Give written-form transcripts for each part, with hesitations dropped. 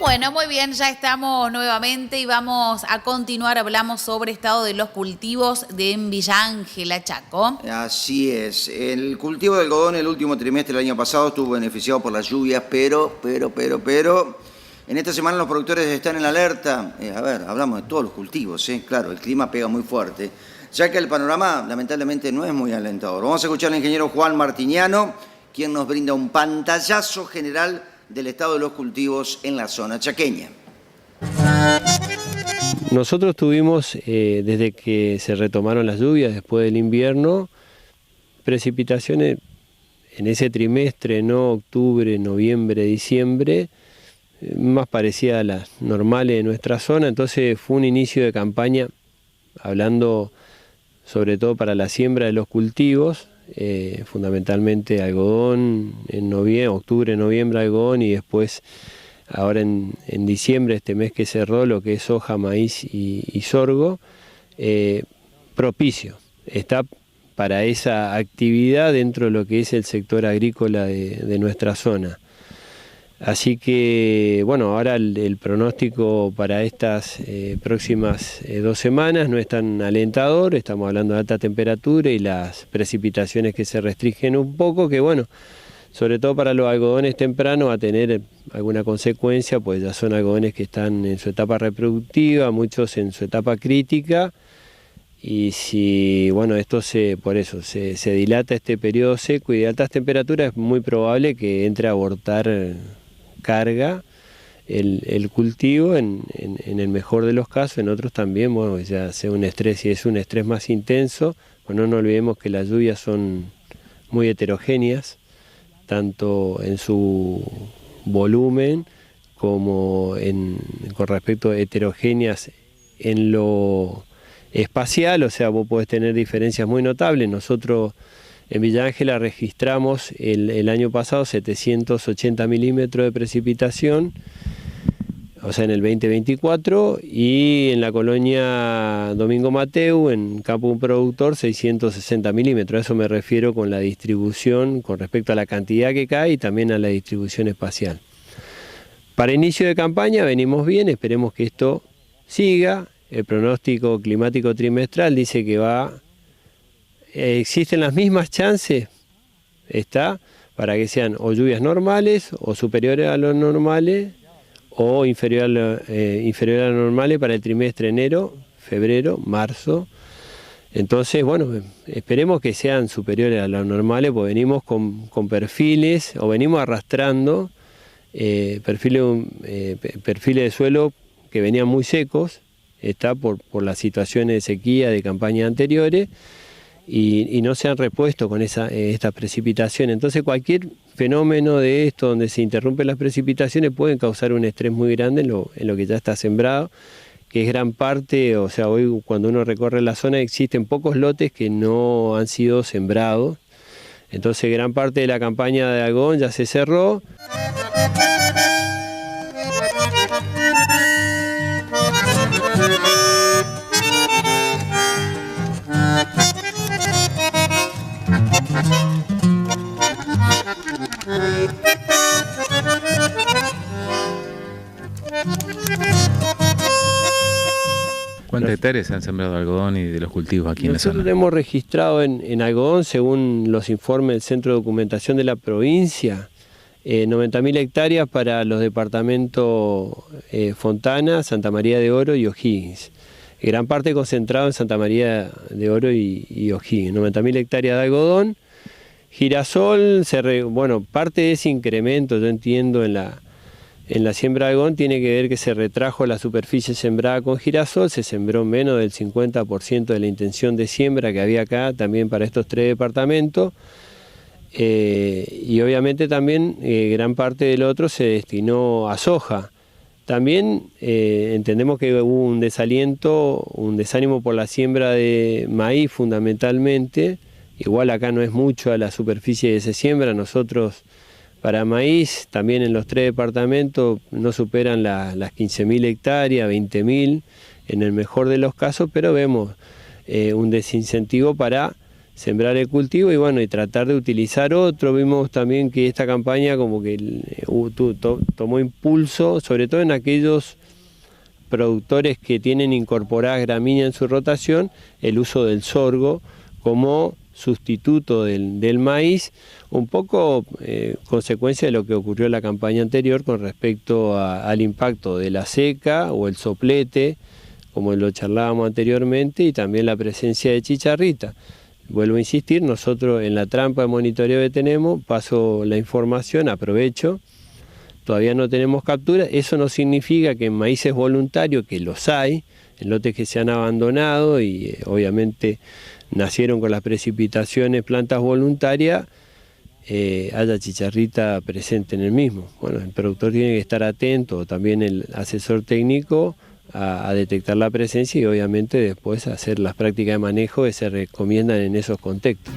Bueno, muy bien, ya estamos nuevamente y vamos a continuar. Hablamos sobre estado de los cultivos de Villa Ángela, Chaco. Así es. El cultivo de algodón el último trimestre del año pasado estuvo beneficiado por las lluvias, pero, en esta semana los productores están en alerta. Hablamos de todos los cultivos, claro, el clima pega muy fuerte, ya que el panorama lamentablemente no es muy alentador. Vamos a escuchar al ingeniero Juan Martiniano, quien nos brinda un pantallazo general del estado de los cultivos en la zona chaqueña. Nosotros tuvimos, desde que se retomaron las lluvias después del invierno, precipitaciones en ese trimestre, ¿no? Octubre, noviembre, diciembre, más parecidas a las normales de nuestra zona. Entonces fue un inicio de campaña, hablando sobre todo para la siembra de los cultivos, fundamentalmente algodón en noviembre, octubre, noviembre algodón, y después ahora en diciembre, este mes que cerró, lo que es soja, maíz y sorgo, propicio. Está para esa actividad dentro de lo que es el sector agrícola de nuestra zona. Así que, bueno, ahora el pronóstico para estas próximas 2 semanas no es tan alentador. Estamos hablando de alta temperatura y las precipitaciones que se restringen un poco, que bueno, sobre todo para los algodones tempranos va a tener alguna consecuencia, pues ya son algodones que están en su etapa reproductiva, muchos en su etapa crítica, y si, bueno, por eso se dilata este periodo seco y de altas temperaturas, es muy probable que entre a abortar carga el cultivo en el mejor de los casos. En otros también, bueno, ya sea un estrés, si es un estrés más intenso, bueno, no olvidemos que las lluvias son muy heterogéneas, tanto en su volumen como con respecto a heterogéneas en lo espacial, o sea, vos podés tener diferencias muy notables. Nosotros en Villa Ángela registramos el año pasado 780 milímetros de precipitación, o sea, en el 2024, y en la colonia Domingo Mateu, en campo de un productor, 660 milímetros. A eso me refiero con la distribución, con respecto a la cantidad que cae y también a la distribución espacial. Para inicio de campaña venimos bien, esperemos que esto siga. El pronóstico climático trimestral dice que existen las mismas chances, para que sean o lluvias normales o superiores a lo normales, o inferior a lo normales para el trimestre enero, febrero, marzo. Entonces, bueno, esperemos que sean superiores a lo normales, porque venimos con perfiles, o venimos arrastrando perfiles de suelo que venían muy secos, por las situaciones de sequía de campañas anteriores, y no se han repuesto con esta precipitación. Entonces cualquier fenómeno de esto donde se interrumpen las precipitaciones pueden causar un estrés muy grande en lo que ya está sembrado, que es gran parte. O sea, hoy cuando uno recorre la zona existen pocos lotes que no han sido sembrados. Entonces gran parte de la campaña de algodón ya se cerró. ¿Cuántas hectáreas se han sembrado de algodón y de los cultivos aquí en la zona? Nosotros hemos registrado en algodón, según los informes del Centro de Documentación de la provincia, 90.000 hectáreas para los departamentos Fontana, Santa María de Oro y O'Higgins. Gran parte concentrado en Santa María de Oro y O'Higgins. 90.000 hectáreas de algodón. Girasol, parte de ese incremento, yo entiendo, en la siembra de algodón tiene que ver que se retrajo la superficie sembrada con girasol, se sembró menos del 50% de la intención de siembra que había acá también para estos 3 departamentos, y obviamente también gran parte del otro se destinó a soja. También entendemos que hubo un desánimo por la siembra de maíz fundamentalmente. Igual acá no es mucho a la superficie que se siembra. Nosotros para maíz, también en los 3 departamentos, no superan las 15.000 hectáreas, 20.000 en el mejor de los casos, pero vemos un desincentivo para sembrar el cultivo y bueno, y tratar de utilizar otro. Vimos también que esta campaña como que tomó impulso, sobre todo en aquellos productores que tienen incorporadas gramíneas en su rotación, el uso del sorgo como sustituto del maíz, un poco consecuencia de lo que ocurrió en la campaña anterior con respecto al impacto de la seca o el soplete, como lo charlábamos anteriormente, y también la presencia de chicharrita. Vuelvo a insistir, nosotros en la trampa de monitoreo que tenemos, paso la información, aprovecho, todavía no tenemos captura, eso no significa que en maíces voluntarios, que los hay, en lotes que se han abandonado y obviamente nacieron con las precipitaciones, plantas voluntarias, haya chicharrita presente en el mismo. Bueno, el productor tiene que estar atento, también el asesor técnico, a detectar la presencia y obviamente después hacer las prácticas de manejo que se recomiendan en esos contextos.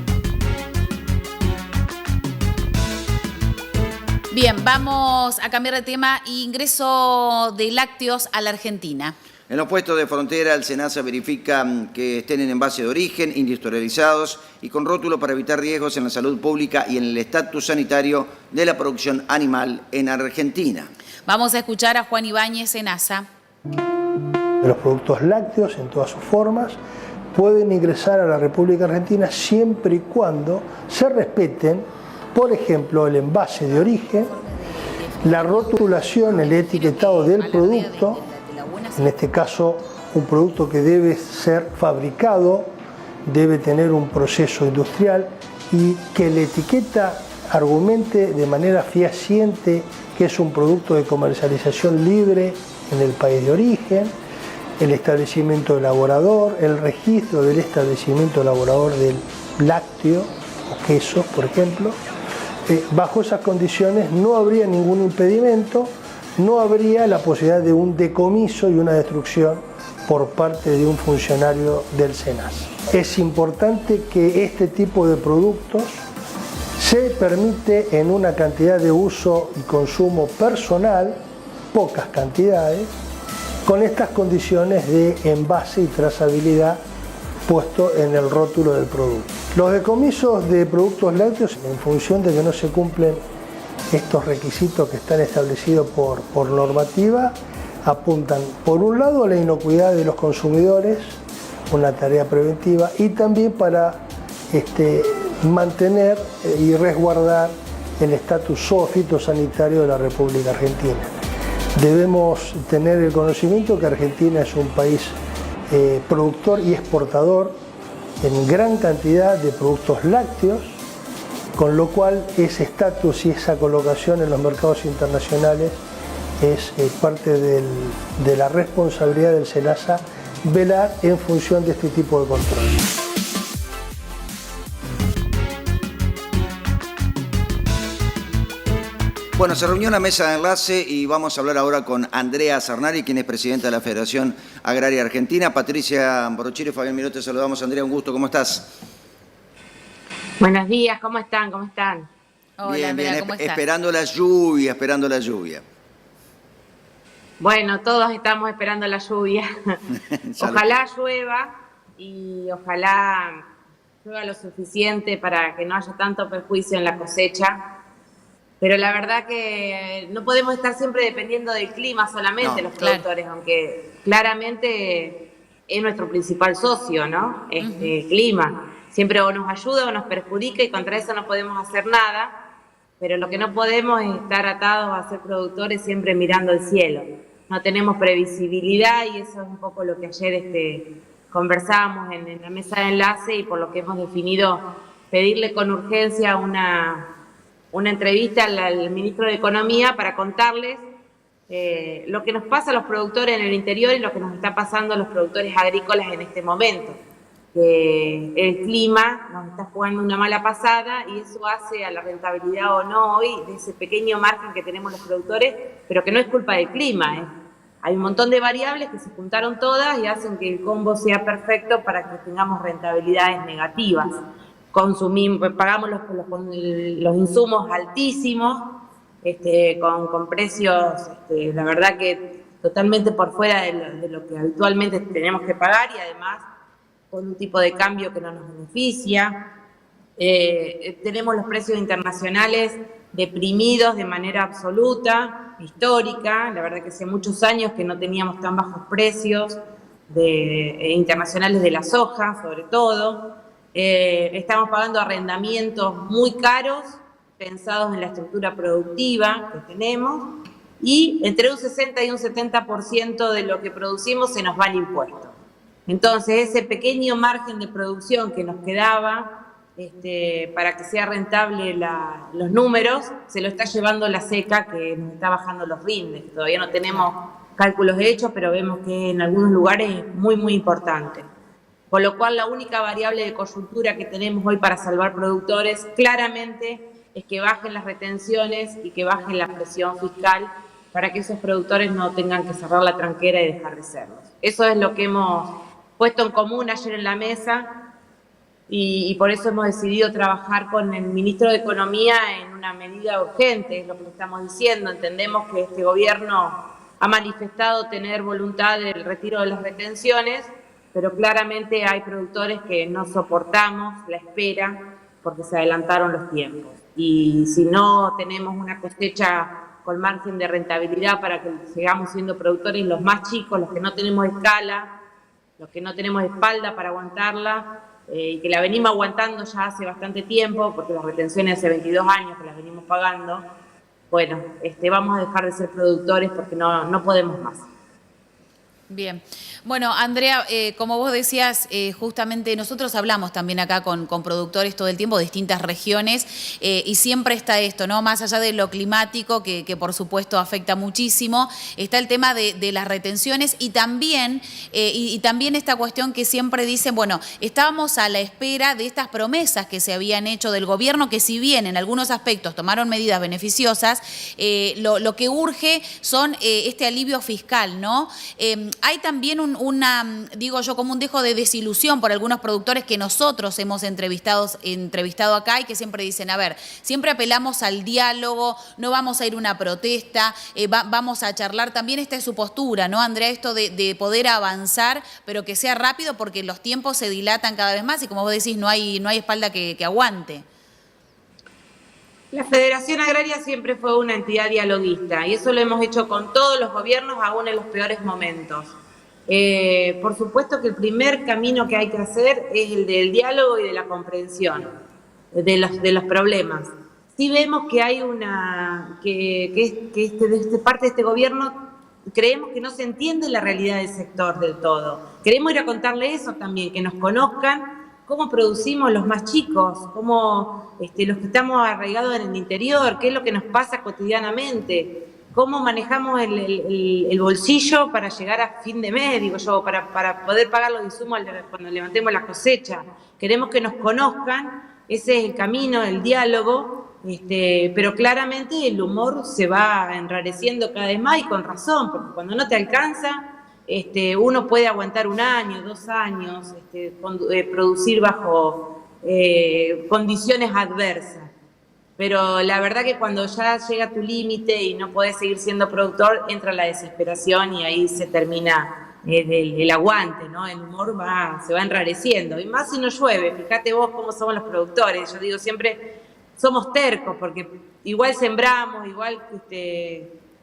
Bien, vamos a cambiar de tema. Ingreso de lácteos a la Argentina. En los puestos de frontera, el SENASA verifica que estén en envase de origen, industrializados y con rótulo para evitar riesgos en la salud pública y en el estatus sanitario de la producción animal en Argentina. Vamos a escuchar a Juan Ibáñez, SENASA. Los productos lácteos en todas sus formas pueden ingresar a la República Argentina siempre y cuando se respeten, por ejemplo, el envase de origen, la rotulación, el etiquetado del producto, en este caso un producto que debe ser fabricado, debe tener un proceso industrial y que la etiqueta argumente de manera fehaciente que es un producto de comercialización libre en el país de origen, el establecimiento elaborador, el registro del establecimiento elaborador del lácteo o quesos, por ejemplo. Bajo esas condiciones no habría ningún impedimento, no habría la posibilidad de un decomiso y una destrucción por parte de un funcionario del SENASA. Es importante que este tipo de productos se permite en una cantidad de uso y consumo personal, pocas cantidades, con estas condiciones de envase y trazabilidad puesto en el rótulo del producto. Los decomisos de productos lácteos, en función de que no se cumplen estos requisitos que están establecidos por normativa, apuntan por un lado a la inocuidad de los consumidores, una tarea preventiva, y también para mantener y resguardar el estatus zoofitosanitario de la República Argentina. Debemos tener el conocimiento que Argentina es un país productor y exportador en gran cantidad de productos lácteos, con lo cual ese estatus y esa colocación en los mercados internacionales es parte de la responsabilidad del SENASA velar en función de este tipo de control. Bueno, se reunió una mesa de enlace y vamos a hablar ahora con Andrea Zarnari, quien es presidenta de la Federación Agraria Argentina. Patricia Brochire, Fabián Miró, te saludamos. Andrea, un gusto, ¿cómo estás? Buenos días, ¿cómo están? ¿Cómo están? Hola, Bien, Andrea, bien, ¿cómo estás? esperando la lluvia. Bueno, todos estamos esperando la lluvia. Ojalá llueva y ojalá llueva lo suficiente para que no haya tanto perjuicio en la cosecha. Pero la verdad que no podemos estar siempre dependiendo del clima solamente, los productores, aunque claramente es nuestro principal socio, ¿no? El clima. Siempre o nos ayuda o nos perjudica y contra eso no podemos hacer nada, pero lo que no podemos es estar atados a ser productores siempre mirando el cielo. No tenemos previsibilidad y eso es un poco lo que ayer conversábamos en la mesa de enlace y por lo que hemos definido pedirle con urgencia una entrevista al ministro de Economía para contarles lo que nos pasa a los productores en el interior y lo que nos está pasando a los productores agrícolas en este momento. El clima nos está jugando una mala pasada y eso hace a la rentabilidad o no hoy de ese pequeño margen que tenemos los productores, pero que no es culpa del clima. Hay un montón de variables que se juntaron todas y hacen que el combo sea perfecto para que tengamos rentabilidades negativas. Pagamos los insumos altísimos, con precios, la verdad que totalmente por fuera de lo que habitualmente tenemos que pagar y además con un tipo de cambio que no nos beneficia. Tenemos los precios internacionales deprimidos de manera absoluta, histórica. La verdad que hace muchos años que no teníamos tan bajos precios internacionales de la soja, sobre todo. Estamos pagando arrendamientos muy caros, pensados en la estructura productiva que tenemos, y entre un 60 y un 70% de lo que producimos se nos va en impuestos. Entonces, ese pequeño margen de producción que nos quedaba para que sea rentable los números, se lo está llevando la seca, que nos está bajando los rindes. Todavía no tenemos cálculos hechos, pero vemos que en algunos lugares es muy, muy importante. Con lo cual, la única variable de coyuntura que tenemos hoy para salvar productores, claramente, es que bajen las retenciones y que bajen la presión fiscal para que esos productores no tengan que cerrar la tranquera y dejar de serlos. Eso es lo que hemos puesto en común ayer en la mesa, y por eso hemos decidido trabajar con el ministro de Economía en una medida urgente, es lo que le estamos diciendo. Entendemos que este gobierno ha manifestado tener voluntad del retiro de las retenciones, pero claramente hay productores que no soportamos la espera porque se adelantaron los tiempos. Y si no tenemos una cosecha con margen de rentabilidad para que sigamos siendo productores los más chicos, los que no tenemos escala, los que no tenemos espalda para aguantarla, y que la venimos aguantando ya hace bastante tiempo, porque las retenciones hace 22 años que las venimos pagando, bueno, vamos a dejar de ser productores porque no podemos más. Bien. Bueno, Andrea, como vos decías, justamente nosotros hablamos también acá con productores todo el tiempo de distintas regiones, y siempre está esto, ¿no? Más allá de lo climático, que por supuesto afecta muchísimo, está el tema de las retenciones y también esta cuestión que siempre dicen, bueno, estábamos a la espera de estas promesas que se habían hecho del gobierno, que si bien en algunos aspectos tomaron medidas beneficiosas, lo que urge son este alivio fiscal, ¿no? Hay también digo yo, como un dejo de desilusión por algunos productores que nosotros hemos entrevistado acá y que siempre dicen, a ver, siempre apelamos al diálogo, no vamos a ir a una protesta, vamos a charlar. También esta es su postura, ¿no, Andrea? Esto de poder avanzar, pero que sea rápido porque los tiempos se dilatan cada vez más y, como vos decís, no hay espalda que aguante. La Federación Agraria siempre fue una entidad dialoguista y eso lo hemos hecho con todos los gobiernos, aún en los peores momentos. Por supuesto que el primer camino que hay que hacer es el del diálogo y de la comprensión de los problemas. Sí vemos que hay de parte de este gobierno creemos que no se entiende la realidad del sector del todo. Queremos ir a contarle eso también, que nos conozcan cómo producimos los más chicos, cómo los que estamos arraigados en el interior, qué es lo que nos pasa cotidianamente, cómo manejamos el bolsillo para llegar a fin de mes, digo yo, para poder pagar los insumos cuando levantemos la cosecha. Queremos que nos conozcan, ese es el camino, el diálogo, pero claramente el humor se va enrareciendo cada vez más y con razón, porque cuando no te alcanza, uno puede aguantar 1 año, 2 años, producir bajo condiciones adversas. Pero la verdad que cuando ya llega tu límite y no podés seguir siendo productor, entra la desesperación y ahí se termina el aguante, ¿no? El humor se va enrareciendo. Y más si no llueve, fíjate vos cómo somos los productores. Yo digo siempre, somos tercos, porque igual sembramos, igual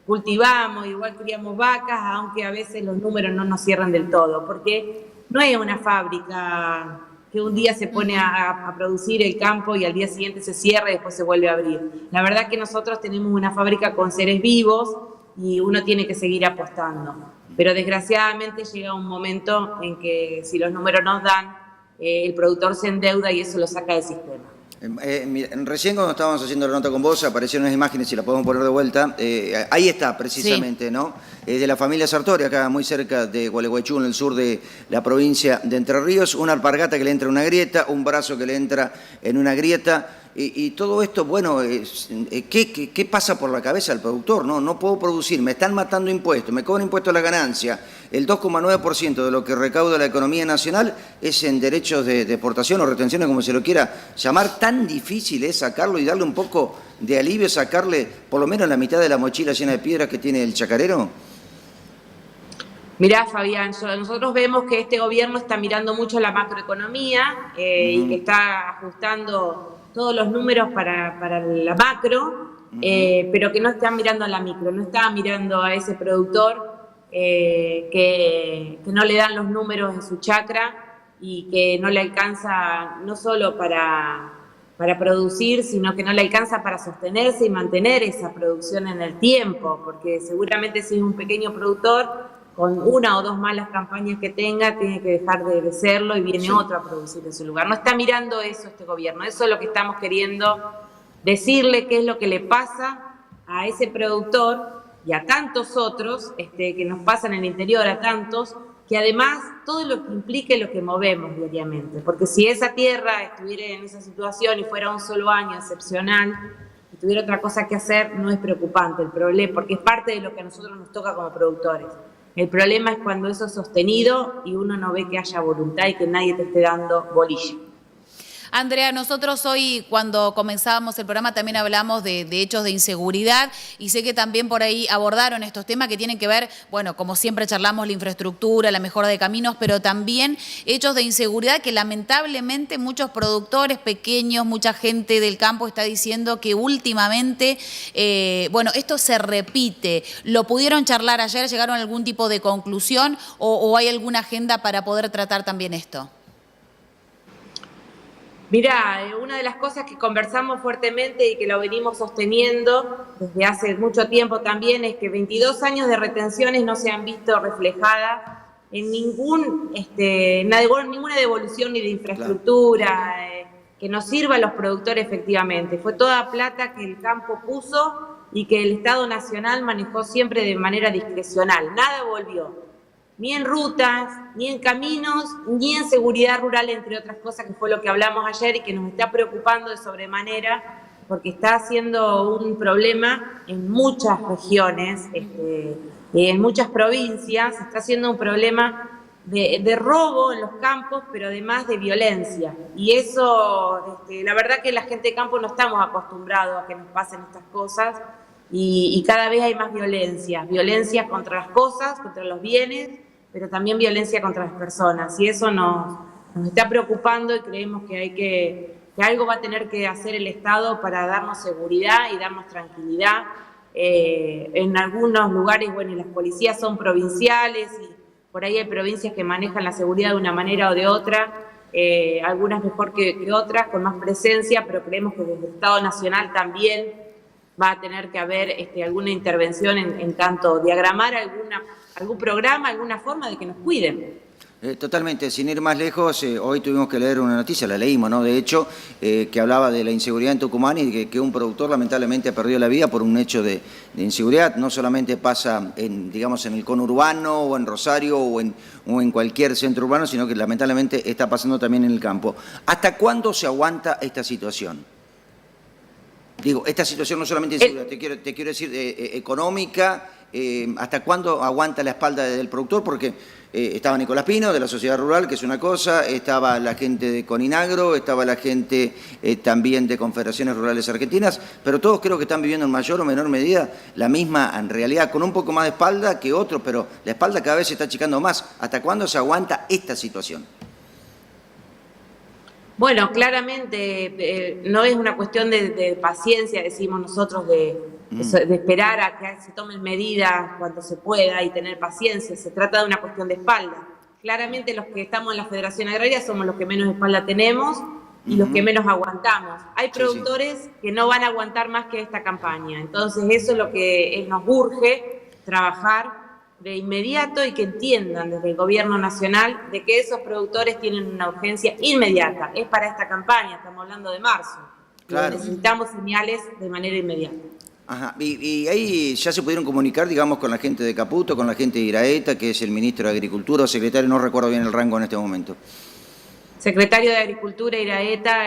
cultivamos, igual criamos vacas, aunque a veces los números no nos cierran del todo, porque no es una fábrica que un día se pone a producir el campo y al día siguiente se cierra y después se vuelve a abrir. La verdad que nosotros tenemos una fábrica con seres vivos y uno tiene que seguir apostando. Pero desgraciadamente llega un momento en que si los números nos dan, el productor se endeuda y eso lo saca del sistema. Recién cuando estábamos haciendo la nota con vos aparecieron unas imágenes, si la podemos poner de vuelta, ahí está precisamente, sí, ¿no? De la familia Sartori, acá muy cerca de Gualeguaychú, en el sur de la provincia de Entre Ríos, una alpargata que le entra en una grieta, un brazo que le entra en una grieta, y todo esto, bueno, ¿qué pasa por la cabeza del productor? No puedo producir, me están matando impuestos, me cobran impuestos a la ganancia, el 2,9% de lo que recauda la economía nacional es en derechos de exportación o retenciones, como se lo quiera llamar. Tan difícil es sacarlo y darle un poco de alivio, sacarle por lo menos la mitad de la mochila llena de piedras que tiene el chacarero. Mirá, Fabián, nosotros vemos que este gobierno está mirando mucho la macroeconomía y que está ajustando todos los números para la macro, pero que no está mirando a la micro, no está mirando a ese productor que no le dan los números en su chacra y que no le alcanza no solo para producir, sino que no le alcanza para sostenerse y mantener esa producción en el tiempo, porque seguramente si es un pequeño productor, con una o dos malas campañas que tenga, tiene que dejar de serlo y viene otro a producir en su lugar. No está mirando eso este gobierno, eso es lo que estamos queriendo decirle, qué es lo que le pasa a ese productor y a tantos otros que nos pasan en el interior, a tantos, que además todo lo que implique lo que movemos diariamente, porque si esa tierra estuviera en esa situación y fuera un solo año excepcional, y tuviera otra cosa que hacer, no es preocupante el problema, porque es parte de lo que a nosotros nos toca como productores. El problema es cuando eso es sostenido y uno no ve que haya voluntad y que nadie te esté dando bolilla. Andrea, nosotros hoy cuando comenzábamos el programa también hablamos de hechos de inseguridad y sé que también por ahí abordaron estos temas que tienen que ver, bueno, como siempre charlamos, la infraestructura, la mejora de caminos, pero también hechos de inseguridad que lamentablemente muchos productores pequeños, mucha gente del campo está diciendo que últimamente, bueno, esto se repite. ¿Lo pudieron charlar ayer? ¿Llegaron a algún tipo de conclusión o hay alguna agenda para poder tratar también esto? Mirá, una de las cosas que conversamos fuertemente y que lo venimos sosteniendo desde hace mucho tiempo también es que 22 años de retenciones no se han visto reflejadas en ninguna devolución ni de infraestructura que nos sirva a los productores efectivamente. Fue toda plata que el campo puso y que el Estado Nacional manejó siempre de manera discrecional. Nada volvió. Ni en rutas, ni en caminos, ni en seguridad rural, entre otras cosas, que fue lo que hablamos ayer y que nos está preocupando de sobremanera, porque está siendo un problema en muchas regiones, en muchas provincias, está siendo un problema de robo en los campos, pero además de violencia. Y eso, la verdad que la gente de campo no estamos acostumbrados a que nos pasen estas cosas, y cada vez hay más violencia contra las cosas, contra los bienes, pero también violencia contra las personas, y eso nos está preocupando y creemos que algo va a tener que hacer el Estado para darnos seguridad y darnos tranquilidad. En algunos lugares, bueno, las policías son provinciales y por ahí hay provincias que manejan la seguridad de una manera o de otra, algunas mejor que otras, con más presencia, pero creemos que desde el Estado Nacional también va a tener que haber alguna intervención en tanto diagramar algún programa, alguna forma de que nos cuiden. Totalmente, sin ir más lejos, hoy tuvimos que leer una noticia, la leímos, ¿no? De hecho, que hablaba de la inseguridad en Tucumán y que un productor lamentablemente ha perdido la vida por un hecho de inseguridad. No solamente pasa en el conurbano o en Rosario o en cualquier centro urbano, sino que lamentablemente está pasando también en el campo. ¿Hasta cuándo se aguanta esta situación? Digo, esta situación no solamente inseguridad, te quiero decir económica, ¿hasta cuándo aguanta la espalda del productor? Porque estaba Nicolás Pino, de la Sociedad Rural, que es una cosa, estaba la gente de Coninagro, estaba la gente también de Confederaciones Rurales Argentinas, pero todos creo que están viviendo en mayor o menor medida la misma, en realidad, con un poco más de espalda que otros, pero la espalda cada vez se está achicando más. ¿Hasta cuándo se aguanta esta situación? Bueno, claramente no es una cuestión de paciencia, decimos nosotros, de esperar a que se tomen medidas cuando se pueda y tener paciencia. Se trata de una cuestión de espalda. Claramente los que estamos en la Federación Agraria somos los que menos espalda tenemos y los que menos aguantamos. Hay productores que no van a aguantar más que esta campaña. Entonces eso es lo que nos urge trabajar de inmediato y que entiendan desde el Gobierno Nacional de que esos productores tienen una urgencia inmediata. Es para esta campaña, estamos hablando de marzo. Claro. Necesitamos señales de manera inmediata. Ajá. Y ahí ya se pudieron comunicar, digamos, con la gente de Caputo, con la gente de Iraeta, que es el ministro de Agricultura o secretario, no recuerdo bien el rango en este momento. Secretario de Agricultura, Iraeta,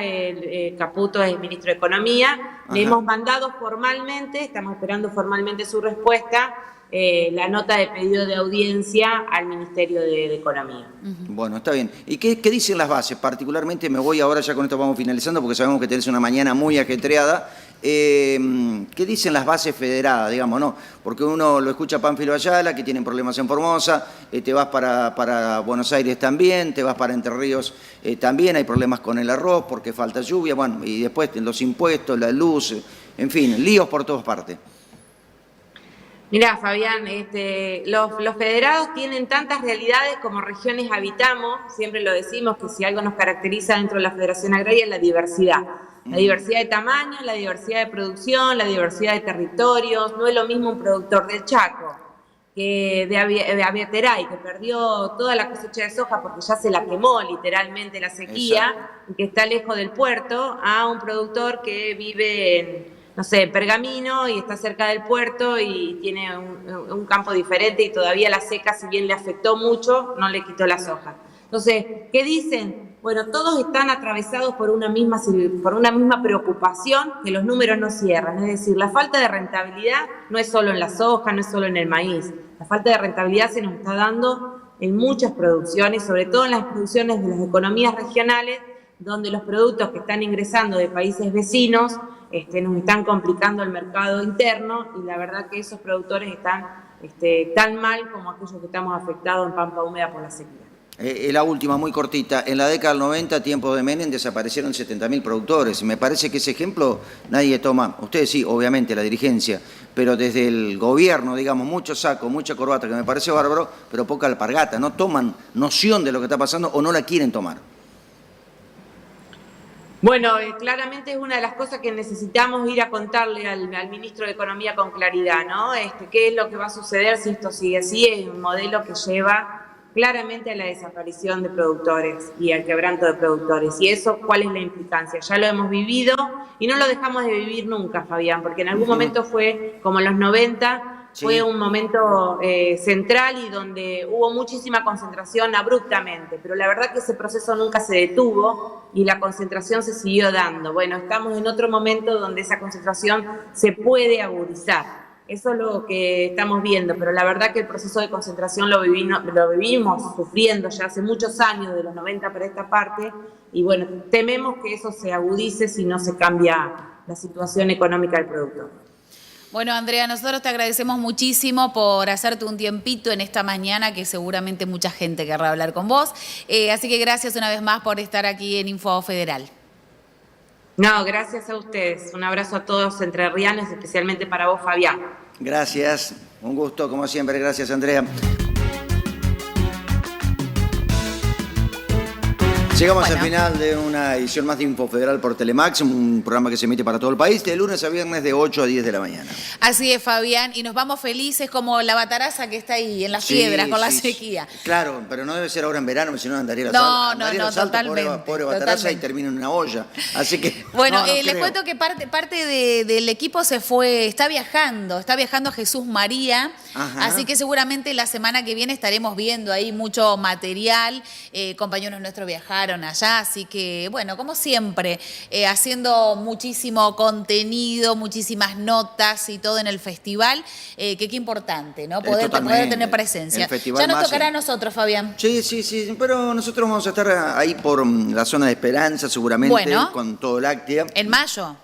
Caputo es el ministro de Economía. Ajá. Le hemos mandado formalmente, estamos esperando formalmente su respuesta, la nota de pedido de audiencia al Ministerio de Economía. Bueno, está bien. ¿Y qué dicen las bases? Particularmente me voy ahora, ya con esto vamos finalizando, porque sabemos que tenés una mañana muy ajetreada. ¿qué dicen las bases federadas, digamos, no? Porque uno lo escucha a Pánfilo Ayala, que tienen problemas en Formosa, te vas para Buenos Aires también, te vas para Entre Ríos también, hay problemas con el arroz porque falta lluvia, bueno, y después los impuestos, la luz, en fin, líos por todas partes. Mirá, Fabián, los federados tienen tantas realidades como regiones habitamos. Siempre lo decimos que si algo nos caracteriza dentro de la Federación Agraria es la diversidad. La diversidad de tamaños, la diversidad de producción, la diversidad de territorios. No es lo mismo un productor del Chaco que de Abiateray, que perdió toda la cosecha de soja porque ya se la quemó literalmente la sequía, y que está lejos del puerto, a un productor que vive en, no sé, Pergamino y está cerca del puerto y tiene un campo diferente y todavía la seca, si bien le afectó mucho, no le quitó la soja. Entonces, ¿qué dicen? Bueno, todos están atravesados por una misma preocupación, que los números no cierran. Es decir, la falta de rentabilidad no es solo en la soja, no es solo en el maíz. La falta de rentabilidad se nos está dando en muchas producciones, sobre todo en las producciones de las economías regionales, donde los productos que están ingresando de países vecinos nos están complicando el mercado interno, y la verdad que esos productores están tan mal como aquellos que estamos afectados en Pampa Húmeda por la sequía. La última, muy cortita. En la década del 90, tiempo de Menem, desaparecieron 70.000 productores. Me parece que ese ejemplo nadie toma. Ustedes sí, obviamente, la dirigencia, pero desde el gobierno, digamos, mucho saco, mucha corbata, que me parece bárbaro, pero poca alpargata. No toman noción de lo que está pasando o no la quieren tomar. Bueno, claramente es una de las cosas que necesitamos ir a contarle al ministro de Economía con claridad, ¿no? ¿Qué es lo que va a suceder si esto sigue así? Es un modelo que lleva claramente a la desaparición de productores y al quebranto de productores. Y eso, ¿cuál es la implicancia? Ya lo hemos vivido y no lo dejamos de vivir nunca, Fabián, porque en algún momento fue como en los 90, fue un momento central y donde hubo muchísima concentración abruptamente, pero la verdad que ese proceso nunca se detuvo y la concentración se siguió dando. Bueno, estamos en otro momento donde esa concentración se puede agudizar. Eso es lo que estamos viendo, pero la verdad que el proceso de concentración lo vivimos sufriendo ya hace muchos años, de los 90 para esta parte, y bueno, tememos que eso se agudice si no se cambia la situación económica del productor. Bueno, Andrea, nosotros te agradecemos muchísimo por hacerte un tiempito en esta mañana, que seguramente mucha gente querrá hablar con vos. Así que gracias una vez más por estar aquí en Info Federal. No, gracias a ustedes. Un abrazo a todos entrerrianos, especialmente para vos, Fabián. Gracias, un gusto como siempre. Gracias, Andrea. Llegamos al final de una edición más de Info Federal por Telemax, un programa que se emite para todo el país, de lunes a viernes de 8 a 10 de la mañana. Así es, Fabián, y nos vamos felices como la bataraza que está ahí en las piedras con la sequía. Claro, pero no debe ser ahora en verano, si no andaría No, totalmente. Pobre bataraza, y termina en una olla. Así que. Bueno, les cuento que parte del equipo está viajando Jesús María. Ajá. Así que seguramente la semana que viene estaremos viendo ahí mucho material. Compañeros nuestros viajaron allá, así que bueno, como siempre, haciendo muchísimo contenido, muchísimas notas y todo en el festival, que qué importante, ¿no? Poder tener presencia. Ya nos tocará a nosotros, Fabián. Sí, pero nosotros vamos a estar ahí por la zona de Esperanza, seguramente, con todo Láctea. ¿En mayo?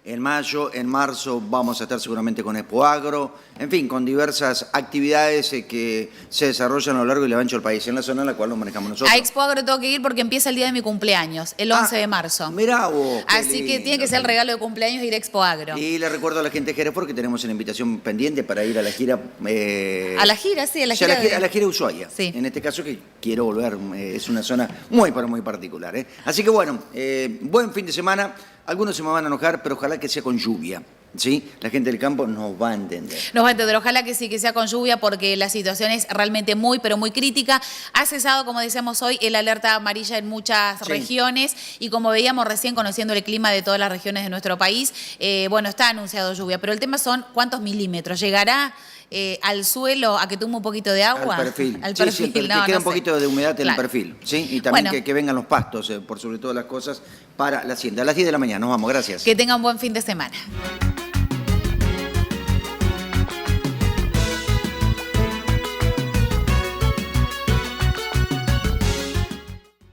En mayo, en marzo vamos a estar seguramente con Expo Agro, en fin, con diversas actividades que se desarrollan a lo largo y ancho del país, en la zona en la cual nos manejamos nosotros. A Expo Agro tengo que ir porque empieza el día de mi cumpleaños, el 11 de marzo. Mirá vos. Así que tiene que ser el regalo de cumpleaños ir a Expo Agro. Y le recuerdo a la gente de Jerez porque tenemos una invitación pendiente para ir a la gira. A la gira, sí, a la gira. A la gira de Ushuaia. Sí. En este caso que quiero volver, es una zona muy particular. Así que bueno, buen fin de semana. Algunos se me van a enojar, pero ojalá que sea con lluvia, ¿sí? La gente del campo nos va a entender. Nos va a entender, ojalá que sí, que sea con lluvia, porque la situación es realmente pero muy crítica. Ha cesado, como decíamos hoy, el alerta amarilla en muchas regiones, y como veíamos recién, conociendo el clima de todas las regiones de nuestro país, bueno, está anunciado lluvia, pero el tema son cuántos milímetros. ¿Llegará al suelo a que tome un poquito de agua? Al perfil. Al perfil. Que queda un poquito de humedad en el perfil, ¿sí? Y también que vengan los pastos, por sobre todas las cosas, para la siembra. A las 10 de la mañana, nos vamos, gracias. Que tengan un buen fin de semana.